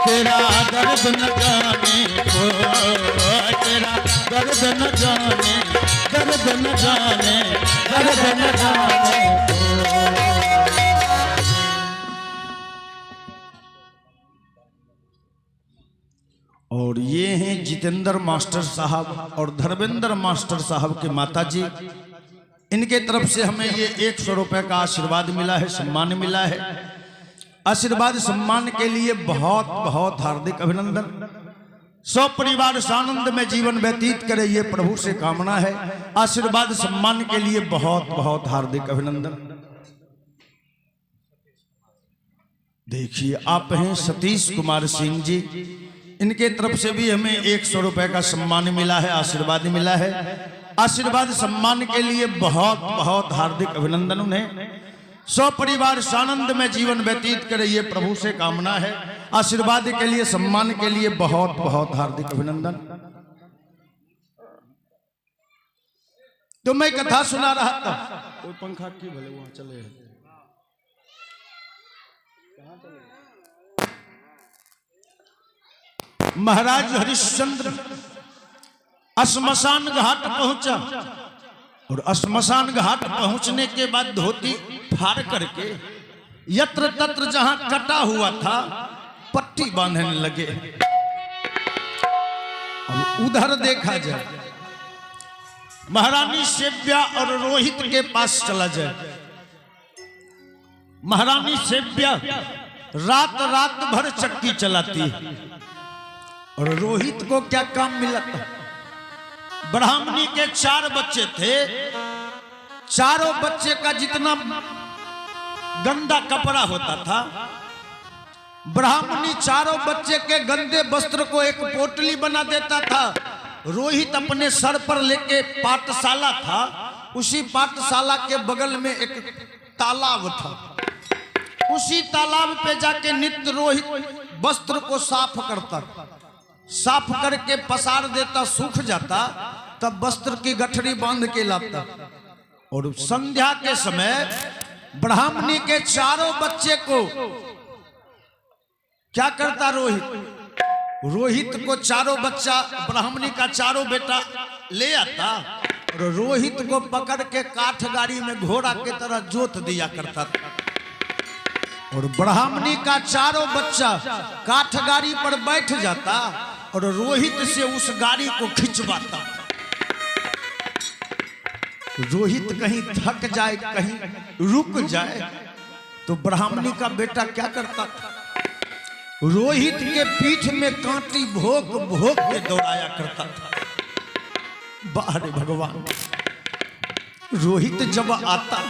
तेरा दर्द न जाने को, तेरा दर्द न जाने, दर्द न जाने, दर्द न जाने को। और ये हैं जितेंद्र मास्टर साहब और धर्मेंद्र मास्टर साहब के माता जी। इनके तरफ से हमें ये 100 रुपए का आशीर्वाद मिला है, सम्मान मिला है। आशीर्वाद सम्मान के लिए बहुत बहुत हार्दिक अभिनंदन। सब परिवार सानंद में जीवन व्यतीत करे, ये प्रभु से कामना है। आशीर्वाद सम्मान के लिए बहुत बहुत हार्दिक अभिनंदन। देखिए आप हैं सतीश कुमार सिंह जी, इनके तरफ से भी हमें 100 रुपए का सम्मान मिला है, आशीर्वाद मिला है। आशीर्वाद सम्मान के लिए बहुत बहुत हार्दिक अभिनंदन उन्हें। सौ परिवार सानंद में जीवन व्यतीत करे, ये प्रभु से कामना है। आशीर्वाद के लिए सम्मान के लिए बहुत बहुत हार्दिक अभिनंदन। तो मैं कथा सुना रहा था, कोई पंखा की भले वहां चले, महाराज हरिश्चंद्र श्मशान घाट पहुंचा और श्मशान घाट पहुंचने के बाद धोती फाड़ करके यत्र तत्र जहां कटा हुआ था पट्टी बांधने लगे। अब उधर देखा जाए, महारानी सेव्या और रोहित के पास चला जाए। महारानी सेव्या रात रात भर चक्की चलाती और रोहित को क्या काम मिला था? ब्राह्मणी के 4 बच्चे थे, चारों बच्चे का जितना गंदा कपड़ा होता था, ब्राह्मणी चारों बच्चे के गंदे वस्त्र को एक पोटली बना देता था। रोहित अपने सर पर लेके पाठशाला था, उसी पाठशाला के बगल में एक तालाब था, उसी तालाब पे जाके नित्य रोहित वस्त्र को साफ करता, साफ करके पसार देता, सूख जाता, तब वस्त्र की गठरी बांध के लाता। और संध्या के समय ब्राह्मणी के 4 बच्चे को क्या करता रोहित? रोहित को 4 बच्चा ब्राह्मणी का 4 बेटा ले आता और रोहित को पकड़ के काठ गाड़ी में घोड़ा की तरह जोत दिया करता था। और ब्राह्मणी का 4 बच्चा काठ गाड़ी पर बैठ जाता और रोहित से उस गाड़ी को खिंचवाता। रोहित कहीं थक जाए, कहीं रुक जाए, तो ब्राह्मणी का बेटा क्या करता था? रोहित के पीठ में कांटी भोग भोग के दौड़ाया करता था। बाहर भगवान, रोहित जब आता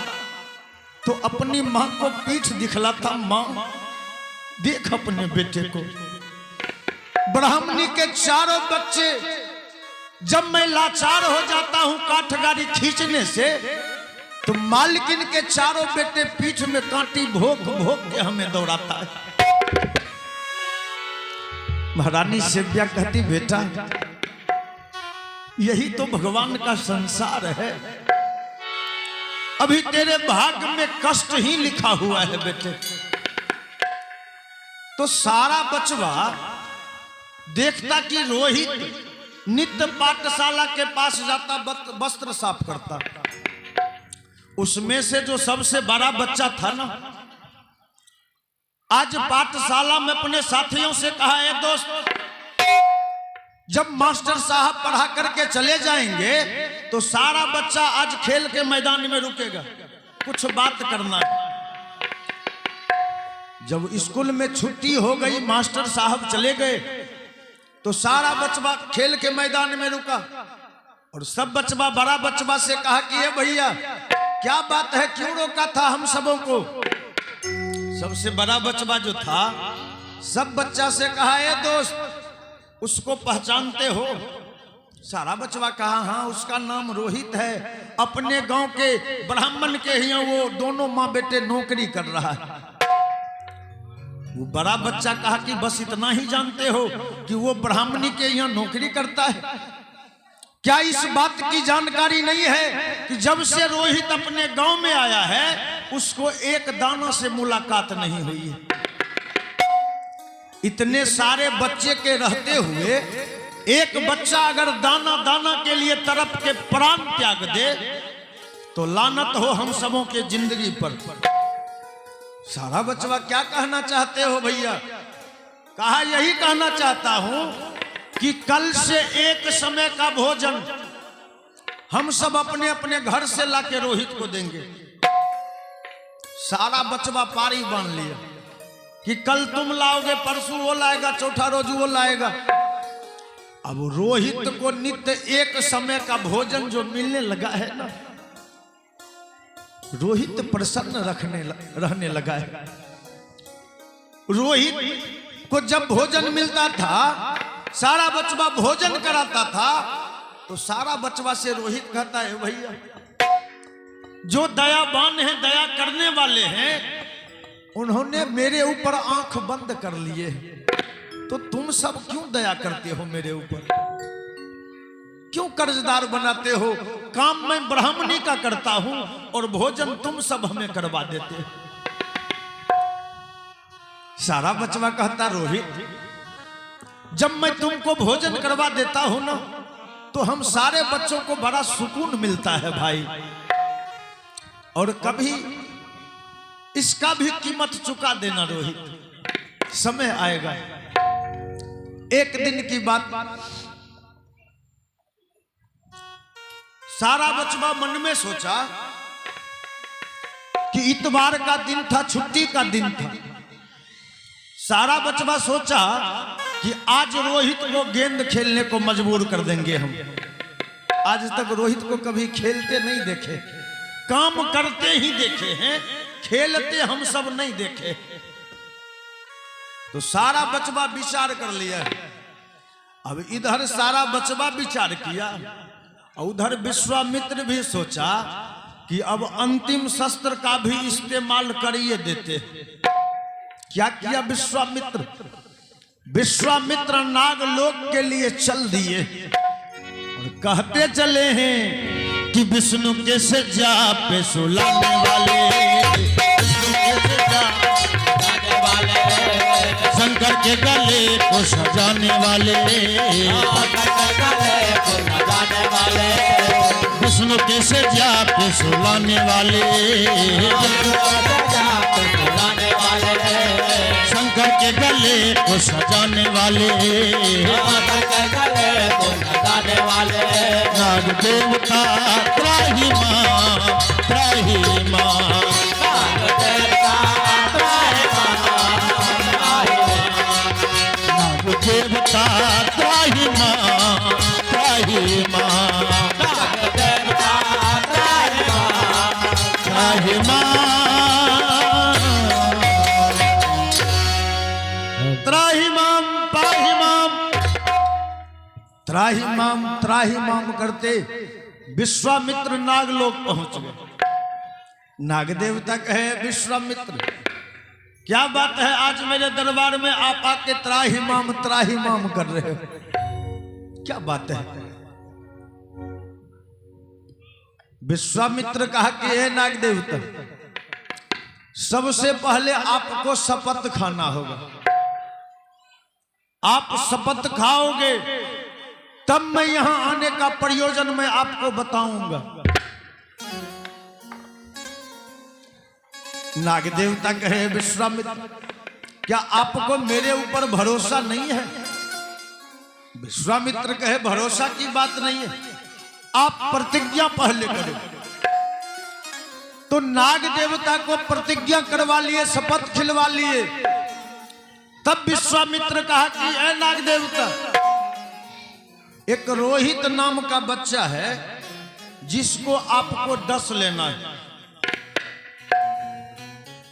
तो अपनी मां को पीठ दिखलाता, मां देख अपने बेटे को। ब्राह्मणी के 4 बच्चे, जब मैं लाचार हो जाता हूं काठ गाड़ी खींचने से, तो मालकिन के 4 बेटे पीठ में कांटी भोग भोग के हमें दौड़ाता है। महारानी सेव्या कहती, बेटा यही तो भगवान का संसार है, अभी तेरे भाग्य में कष्ट ही लिखा हुआ है बेटे। तो सारा बचवा देखता कि रोहित नित्य पाठशाला के पास जाता, वस्त्र साफ करता। उसमें से जो सबसे बड़ा बच्चा था ना, आज पाठशाला में अपने साथियों से कहा, है दोस्त, जब मास्टर साहब पढ़ा करके चले जाएंगे तो सारा बच्चा आज खेल के मैदान में रुकेगा, कुछ बात करना है। जब स्कूल में छुट्टी हो गई, मास्टर साहब चले गए, तो सारा बचवा खेल के मैदान में रुका और सब बचवा बड़ा बचवा से कहा कि ये भैया क्या बात है, क्यों रोका था हम सबों को? सबसे बड़ा बचवा जो था, सब बच्चा से कहा, ये दोस्त उसको पहचानते हो? सारा बचवा कहा, हाँ उसका नाम रोहित है, अपने गांव के ब्राह्मण के ही वो दोनों माँ बेटे नौकरी कर रहा है। वो बड़ा बच्चा कहा कि बस इतना ही जानते हो कि वो ब्राह्मणी के यहाँ नौकरी करता है? क्या इस बात की जानकारी नहीं है कि जब से रोहित अपने गांव में आया है उसको एक दाना से मुलाकात नहीं हुई है। इतने सारे बच्चे के रहते हुए एक बच्चा अगर दाना दाना के लिए तरफ के प्राण त्याग दे तो लानत हो हम सबों के जिंदगी पर। सारा बचवा क्या कहना चाहते हो भैया? कहा यही कहना चाहता हूं कि कल से एक समय का भोजन हम सब अपने अपने घर से लाके रोहित को देंगे। सारा बचवा पारी बांध लिया कि कल तुम लाओगे, परसों वो लाएगा, चौथा रोज वो लाएगा। अब रोहित को नित्य एक समय का भोजन जो मिलने लगा है ना, रोहित प्रसन्न रहने लगा है। रोहित को जब भोजन मिलता था, सारा बचवा भोजन कराता था, तो सारा बचवा से रोहित कहता है भैया जो दयावान है, दया करने वाले हैं, उन्होंने मेरे ऊपर आंख बंद कर लिए, तो तुम सब क्यों दया करते हो मेरे ऊपर? क्यों कर्जदार बनाते हो? काम मैं ब्राह्मणी का करता हूं और भोजन तुम सब हमें करवा देते हो। सारा बचवा कहता रोहित जब मैं तुमको भोजन करवा देता हूं ना, तो हम सारे बच्चों को बड़ा सुकून मिलता है भाई, और कभी इसका भी कीमत चुका देना रोहित। समय आएगा। एक दिन की बात, सारा बचवा मन में सोचा कि इतवार का दिन था, छुट्टी का दिन था। सारा बचवा सोचा कि आज रोहित को गेंद खेलने को मजबूर कर देंगे हम। आज तक रोहित को कभी खेलते नहीं देखे, काम करते ही देखे हैं, खेलते हम सब नहीं देखे। तो सारा बचवा विचार कर लिया। अब इधर सारा बचवा विचार किया, उधर विश्वामित्र भी सोचा कि अब अंतिम शस्त्र का भी इस्तेमाल करिए देते। क्या किया विश्वामित्र? विश्वामित्र नागलोक के लिए चल दिए और कहते चले हैं कि विष्णु के सज्जा पे सुलाने वाले, विष्णु के सज्जा सुलाने वाले, शंकर के गले को सजाने वाले, विष्णु के सज्जा पे सुलाने वाले, शंकर के गले को सजाने वाले, नाग देवता त्राहि मां, त्राहि मां, नाग देवता त्राहि मां, त्राहि मां, त्राहि मां, त्राहि माम करते विश्वामित्र नागलोक पहुंच गए। नाग देवता कहे विश्वामित्र क्या बात है, आज मेरे दरबार में आप आके त्राहि माम कर रहे हो, क्या बात है? विश्वामित्र कहा कि हे नाग देवता, सबसे पहले आपको शपथ खाना होगा। आप शपथ खाओगे तब मैं यहां आने का प्रयोजन मैं आपको बताऊंगा। नाग देवता कहे विश्वामित्र क्या आपको मेरे ऊपर भरोसा नहीं है? विश्वामित्र कहे भरोसा की बात नहीं है, आप प्रतिज्ञा पहले करो। तो नाग देवता को प्रतिज्ञा करवा लिए, शपथ खिलवा लिए। तब विश्वामित्र कहा कि ऐ नाग देवता, एक रोहित नाम का बच्चा है जिसको आपको डस लेना है।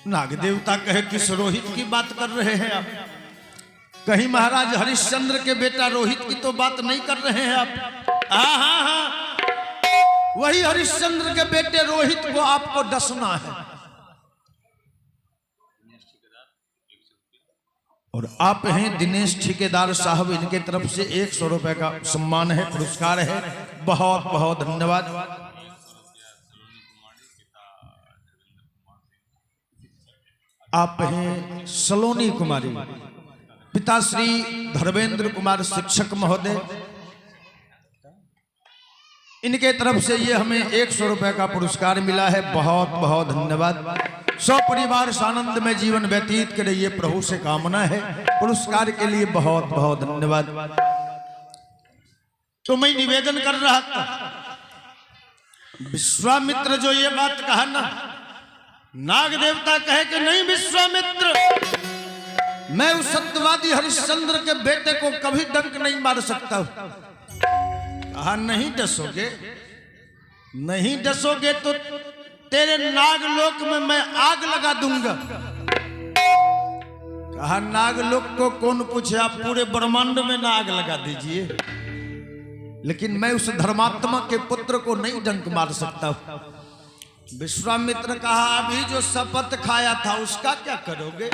नाग देवता कहे किस रोहित की बात कर रहे हैं आप? कहीं महाराज हरिश्चंद्र के बेटा रोहित की तो बात नहीं कर रहे हैं आप? हाँ, वही हरिश्चंद्र के बेटे रोहित को आपको डसना है। और आप हैं दिनेश ठेकेदार साहब, इनके तरफ से 100 रुपए का सम्मान है, पुरस्कार है। बहुत बहुत धन्यवाद। आप हैं सलोनी कुमारी, पिताश्री धर्मेंद्र कुमार शिक्षक महोदय, इनके तरफ से ये हमें 100 रुपए का पुरस्कार मिला है। बहुत बहुत धन्यवाद। सब परिवार आनंद में जीवन व्यतीत करे, ये प्रभु से कामना है। पुरस्कार के लिए बहुत बहुत धन्यवाद। तो मैं निवेदन कर रहा था, विश्वामित्र जो ये बात कहा ना, नाग देवता कहे कि नहीं विश्वामित्र, मैं उस सत्यवादी हरिश्चंद्र के बेटे को कभी डंक नहीं मार सकता। कहा नहीं डसोगे, नहीं डसोगे तो तेरे नागलोक में मैं आग लगा दूंगा। कहा नागलोक को कौन पूछे, आप पूरे ब्रह्मांड में ना आग लगा दीजिए, लेकिन मैं उस धर्मात्मा के पुत्र को नहीं डंक मार सकता। विश्वामित्र कहा अभी जो शपथ खाया था उसका क्या करोगे,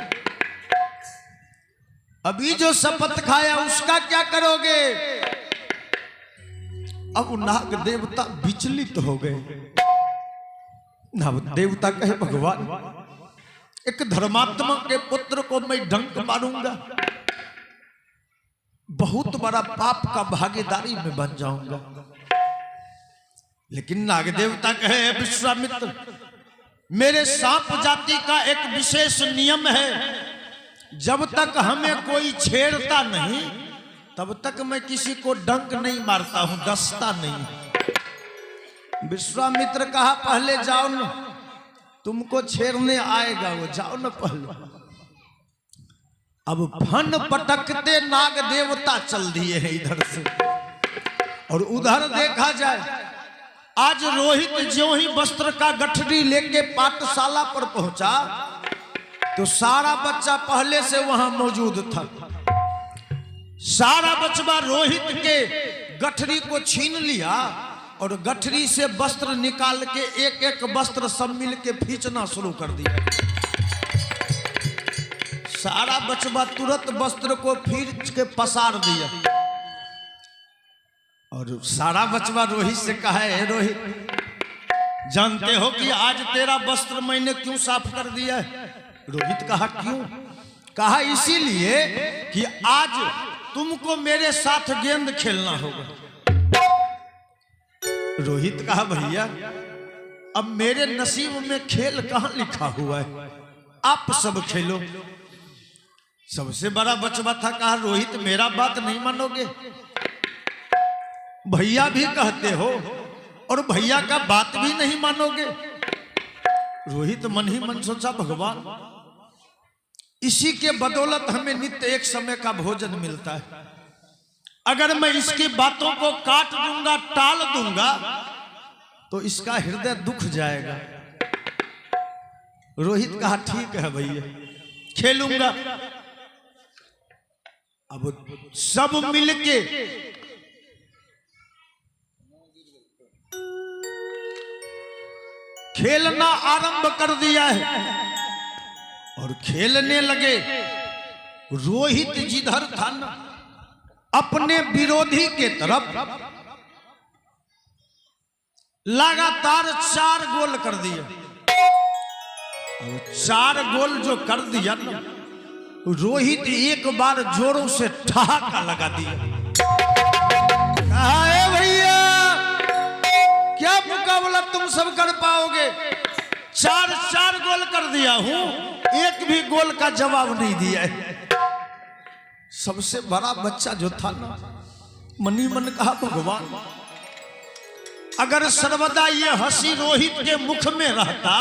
अभी जो शपथ खाया उसका क्या करोगे। अब नाग देवता विचलित हो गए। नाग देवता कहे भगवान, एक धर्मात्मा के पुत्र को मैं डंक मारूंगा, बहुत बड़ा पाप का भागीदारी में बन जाऊंगा। लेकिन नाग देवता कहे विश्वामित्र, मेरे सांप जाति का एक विशेष नियम है, जब तक हमें कोई छेड़ता नहीं तब तक मैं किसी को डंक नहीं मारता हूं, डसता नहीं। विश्वामित्र कहा पहले जाओ न, तुमको छेड़ने आएगा वो, जाओ न पहले। अब फन पटकते नाग देवता चल दिए हैं इधर से, और उधर देखा जाए आज रोहित ज्यों ही वस्त्र का गठरी लेके पाठशाला पर पहुंचा तो सारा बच्चा पहले से वहां मौजूद था। सारा बचवा रोहित के गठरी को छीन लिया और गठरी से वस्त्र निकाल के एक एक वस्त्र सब मिल के खींचना शुरू कर दिया। सारा बचवा तुरंत वस्त्र को खींच के पसार दिया और सारा बचवा रोहित से कहा है रोहित, जानते हो कि आज तेरा वस्त्र मैंने क्यों साफ कर दिया है। रोहित कहा क्यों। कहा इसीलिए कि आज तुमको मेरे साथ गेंद खेलना होगा। रोहित कहा भैया अब मेरे नसीब में खेल कहां लिखा हुआ है, आप सब खेलो। सबसे बड़ा बचवा था, कहा रोहित मेरा बात नहीं मानोगे, भैया भी कहते हो और भैया का बात भी नहीं मानोगे। रोहित मन ही मन सोचा भगवान इसी के बदौलत हमें नित्य एक समय का भोजन मिलता है, अगर मैं इसकी बातों को काट दूंगा टाल दूंगा तो इसका हृदय दुख जाएगा। रोहित कहा ठीक है भैया खेलूंगा। अब सब मिलके खेलना आरंभ कर दिया है और खेलने लगे। रोहित जिधर था ना अपने विरोधी के तरफ लगातार 4 गोल कर दिया। और 4 गोल जो कर दिया ना, रोहित एक बार जोरों से ठहाका लगा दिया। कहा ए भैया क्या मुकाबला तुम सब कर पाओगे, 4 गोल कर दिया हूं, एक भी गोल का जवाब नहीं दिया है। सबसे बड़ा बच्चा जो था ना मनी मन कहा भगवान अगर सर्वदा ये हंसी रोहित के मुख में रहता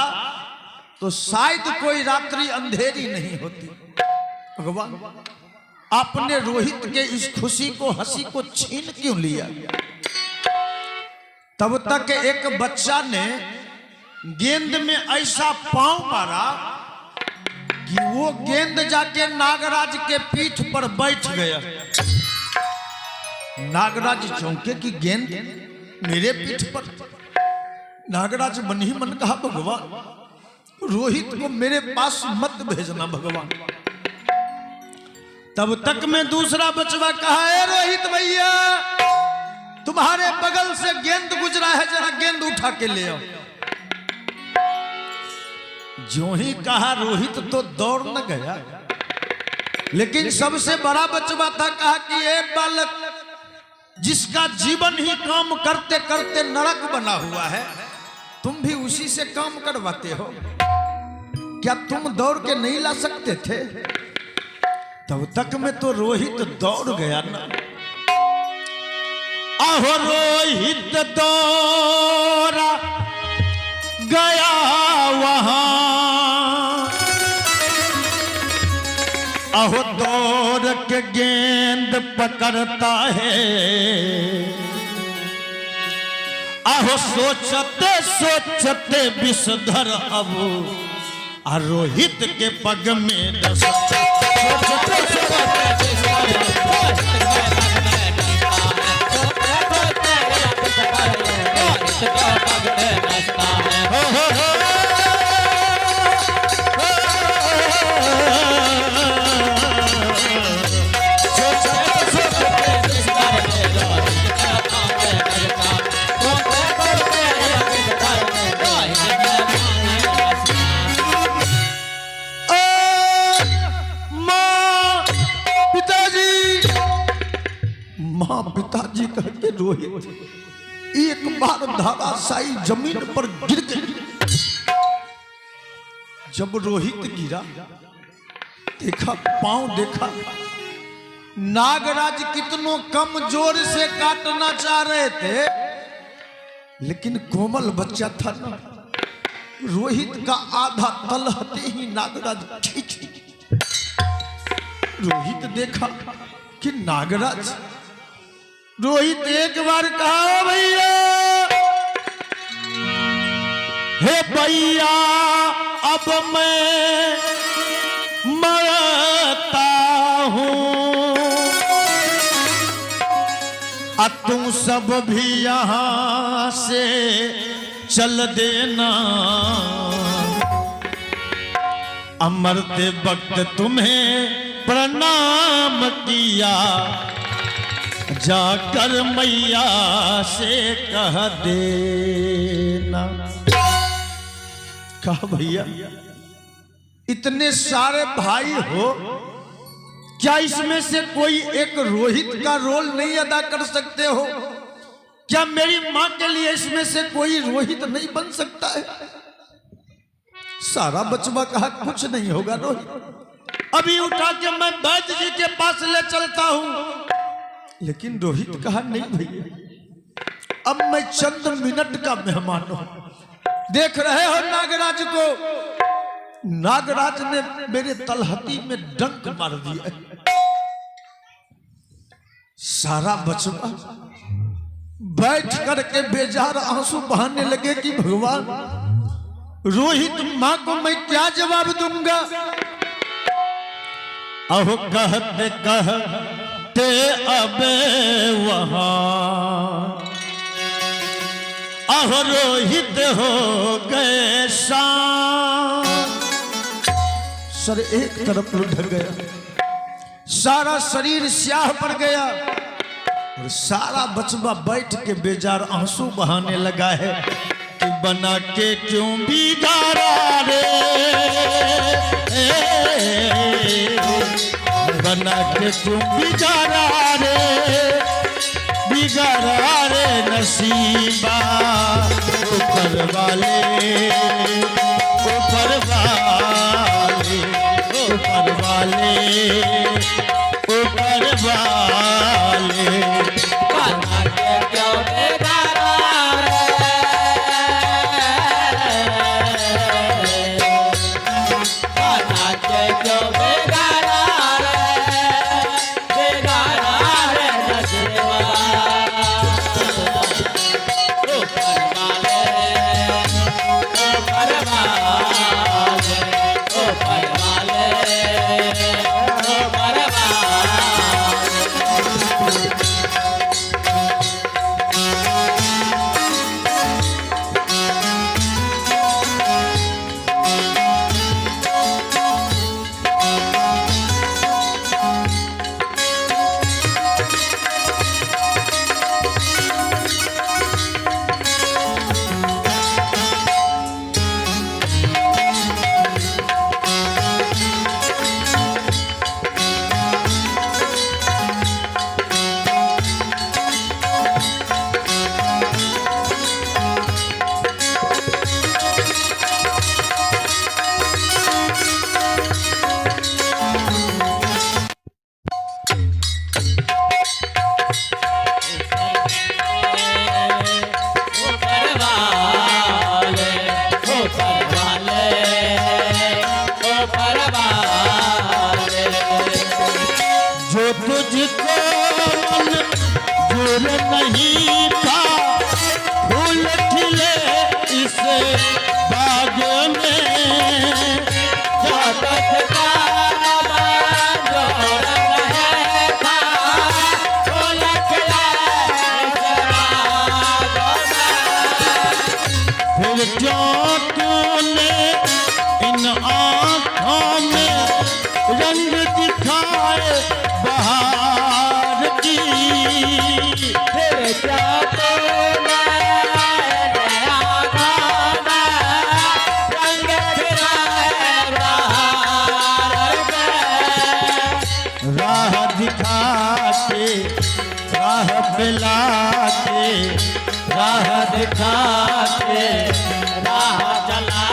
तो शायद कोई रात्रि अंधेरी नहीं होती। भगवान आपने रोहित के इस खुशी को हंसी को छीन क्यों लिया। तब तक एक बच्चा ने गेंद में ऐसा पांव मारा कि वो गेंद जाके नागराज के पीठ पर बैठ गया। नागराज चौंके कि गेंद मेरे पीठ पर। नागराज मन ही मन कहा भगवान रोहित को मेरे पास मत भेजना भगवान। तब तक में दूसरा बचवा कहा, ए रोहित भैया, तुम्हारे बगल से गेंद गुजरा है, जरा गेंद उठा के ले आओ। जो ही कहा रोहित तो दौड़ न गया, लेकिन सबसे बड़ा बचवा था, कहा कि ए बालक, जिसका जीवन ही काम करते करते नरक बना हुआ है, तुम भी उसी से काम करवाते हो, क्या तुम दौड़ के नहीं ला सकते थे? तब तक में तो रोहित दौड़ गया ना। आहो रोहित दौड़ा गया वहां, आहो दौड़ के गेंद पकड़ता है, आहो सोचते सोचते विषधर अब रोहित के पग में डसता, सोचते पिताजी कहते रोहित एक बार धाराशायी जमीन पर गिर गई। जब रोहित गिरा, देखा पांव, देखा नागराज कितनों कम जोर से काटना चाह रहे थे, लेकिन कोमल बच्चा था ना, रोहित का आधा तलहते ही नागराज खींच। रोहित देखा कि नागराज, रोहित एक बार कहा, भैया, हे भैया, अब मैं मरता हूं, तुम सब भी यहां से चल देना, मरते वक्त तुम्हें प्रणाम किया, जाकर मैया से कह देना। कहा भैया, इतने सारे भाई हो, क्या इसमें से कोई एक रोहित का रोल नहीं अदा कर सकते हो? क्या मेरी मां के लिए इसमें से कोई रोहित नहीं बन सकता है? सारा बचवा कहा, कुछ नहीं होगा रोहित, अभी उठा के मैं वैद्य जी के पास ले चलता हूं। लेकिन रोहित कहा, नहीं भैया, अब मैं चंद मिनट का मेहमान हूं। देख रहे हो नागराज को, नागराज ने मेरे तलहटी में डंक मार दिया। सारा बचवा बैठ करके बेजार आंसू बहाने लगे कि भगवान, रोहित मां को मैं क्या जवाब दूंगा? अहो कहते कहते अब वहां, अहो रोहित हो गए शाम। सर एक तरफ लुढ़क गया, सारा शरीर स्याह पड़ गया, और सारा बचवा बैठ के बेजार आंसू बहाने लगा है कि बना के क्यों बिगाड़ा रे, बना के क्यों बिगाड़ा रे, बिगाड़ा रे नसीबा, ऊपर वाले, ऊपर वाले, ऊपर वाले, ऊपर वाले, बना के क्यों बिगाड़ा रे, बना के क्यों बिगाड़ा रे, बिगाड़ा रे नसीबा, ऊपर वाले, ऊपर वाले, ऊपर वाले, ऊपर वाले। रंग दिखाए बहार की। फिर क्या तो राह दिखा के राह पिला के राह दिखा के राह जला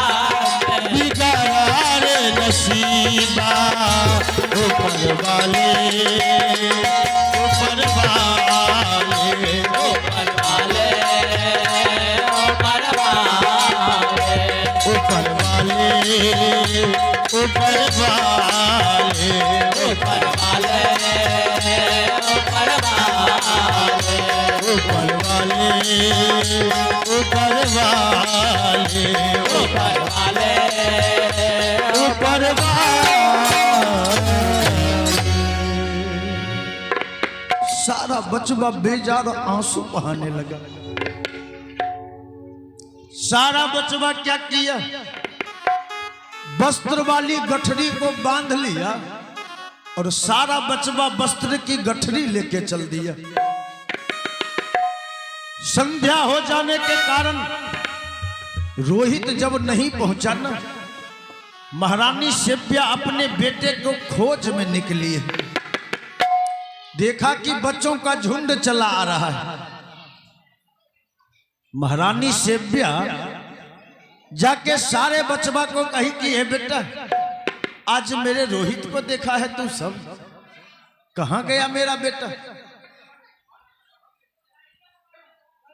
बिगाड़ा रे नसीबा ऊपर वाले ऊपर वाले ऊपर वाले ऊपर वाले ऊपर वाले ऊपर वाले ऊपर वाले ऊपर वाले ऊपर वाले ऊपर वाले ऊपर वाले ऊपर वाले। सारा बचवा बेजार आंसू बहाने लगा। सारा बचवा क्या किया, वस्त्र वाली गठरी को बांध लिया और सारा बचवा वस्त्र की गठरी लेके चल दिया। संध्या हो जाने के कारण रोहित जब नहीं पहुंचा ना, महारानी सेव्या अपने बेटे को खोज में निकली है। देखा कि बच्चों का झुंड चला आ रहा है। महारानी सेव्या जाके सारे बचवा को कही कि हे बेटा, आज मेरे रोहित को देखा है तू सब, कहां गया मेरा बेटा?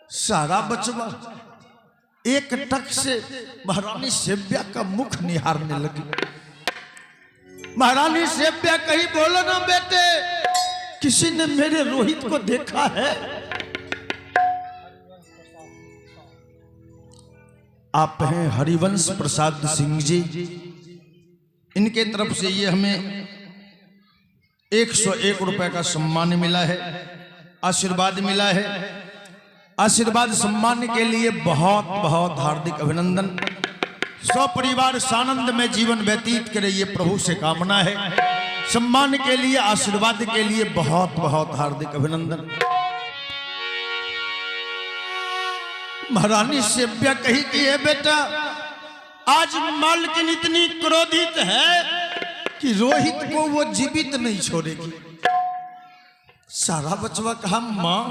सारा बचवा एक टक से महारानी सेव्या का मुख निहारने लगी। महारानी सेव्या कही बोलो ना बेटे, किसी ने मेरे रोहित को देखा है? आप हैं हरिवंश प्रसाद सिंह जी, इनके तरफ से ये हमें 101 रुपए का सम्मान मिला है, आशीर्वाद मिला है। आशीर्वाद सम्मान के लिए बहुत बहुत हार्दिक अभिनंदन। परिवार सानंद में जीवन व्यतीत करे ये प्रभु से कामना है। सम्मान के लिए, आशीर्वाद के लिए बहुत बहुत हार्दिक अभिनंदन। महारानी सेव्या कही कि ये बेटा, आज मालकिन इतनी क्रोधित है कि रोहित को वो जीवित नहीं छोड़ेगी। सारा बचवा कहा मां,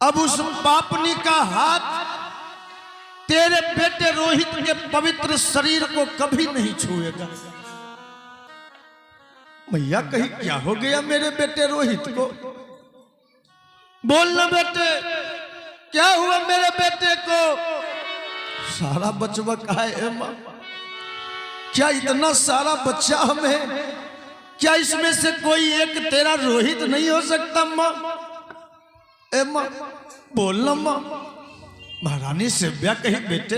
अब उस पापनी का हाथ तेरे बेटे रोहित के पवित्र शरीर को कभी नहीं छुएगा। मैया कही क्या हो गया मेरे बेटे रोहित को? बोलना बेटे, क्या हुआ मेरे बेटे को? सारा बचवा कहा है मां, क्या इतना सारा बच्चा हमें, क्या इसमें से कोई एक तेरा रोहित नहीं हो सकता मां? ए मां बोलना मां। महारानी सेव्या कही बेटे,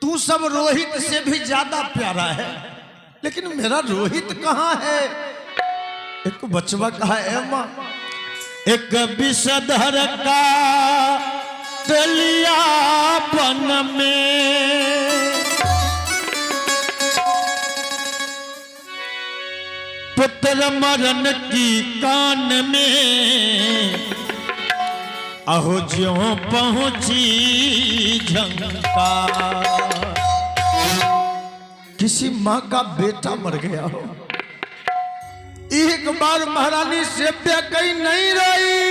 तू सब रोहित से भी ज्यादा प्यारा है, लेकिन मेरा रोहित कहाँ है? एक बचवा कहा है मां, एक विषधर का दलिया बन में पुत्र मरण की कान में, अहो ज्यों पहुंची झंकार। किसी मां का बेटा मर गया हो। एक बार महारानी सेव्या कहीं नहीं रही,